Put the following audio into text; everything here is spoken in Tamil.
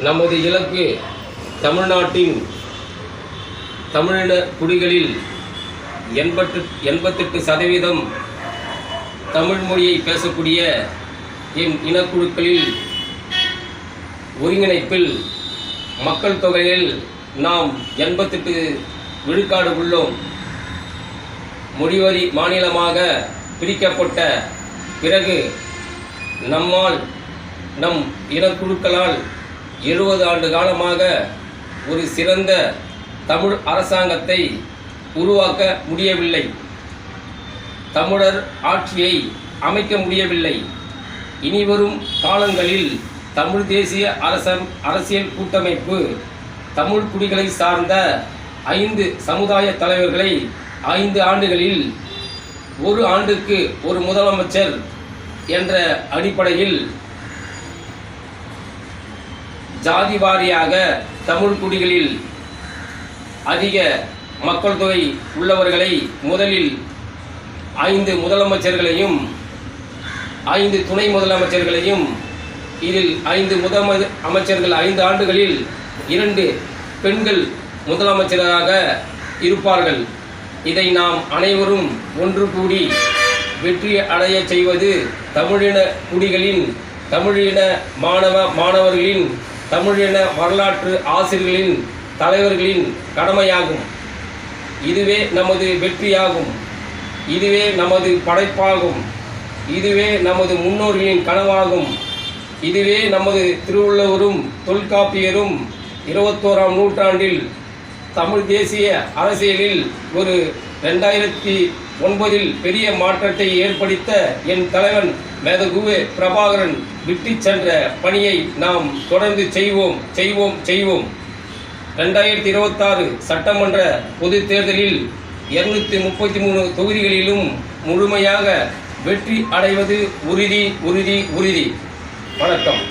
நமது இலக்கு தமிழ்நாட்டின் தமிழின குடிகளில் 88% தமிழ் மொழியை பேசக்கூடிய என் இனக்குழுக்களில் ஒருங்கிணைப்பில் மக்கள் தொகையில் நாம் 88 விழுக்காடு உள்ளோம். மொழிவரி மாநிலமாக பிரிக்கப்பட்ட பிறகு நம்மால் நம் இனக்குழுக்களால் 70 ஆண்டு காலமாக ஒரு சிறந்த தமிழ் அரசாங்கத்தை உருவாக்க முடியவில்லை. தமிழர் ஆட்சியை அமைக்க முடியவில்லை. இனிவரும் காலங்களில் தமிழ் தேசிய அரசியல் கூட்டமைப்பு தமிழ் குடிகளை சார்ந்த 5 சமுதாய தலைவர்களை 5 ஆண்டுகளில் ஒரு ஆண்டுக்கு ஒரு முதலமைச்சர் என்ற அடிப்படையில் ஜாதி வாரியாக தமிழ் குடிகளில் அதிக மக்கள் தொகை உள்ளவர்களை முதலில் 5 முதலமைச்சர்களையும் 5 துணை முதலமைச்சர்களையும் இதில் 5 அமைச்சர்கள் 5 ஆண்டுகளில் 2 பெண்கள் முதலமைச்சராக இருப்பார்கள். இதை நாம் அனைவரும் ஒன்று கூடி வெற்றி அடைய செய்வது தமிழின குடிகளின், தமிழின மாணவர்களின், தமிழின வரலாற்று ஆசிரியர்களின், தலைவர்களின் கடமையாகும். இதுவே நமது வெற்றியாகும். இதுவே நமது படைப்பாகும். இதுவே நமது முன்னோர்களின் கனவாகும். இதுவே நமது திருவள்ளுவரும் தொல்காப்பியரும் 21ஆம் நூற்றாண்டில் தமிழ் தேசிய அரசியலில் ஒரு 2009 பெரிய மாற்றத்தை ஏற்படுத்த என் தலைவன் மேதகுவே பிரபாகரன் விட்டு சென்ற பணியை நாம் தொடர்ந்து செய்வோம். 2026 சட்டமன்ற பொதுத் தேர்தலில் 233 தொகுதிகளிலும் முழுமையாக வெற்றி அடைவது உறுதி. வணக்கம்.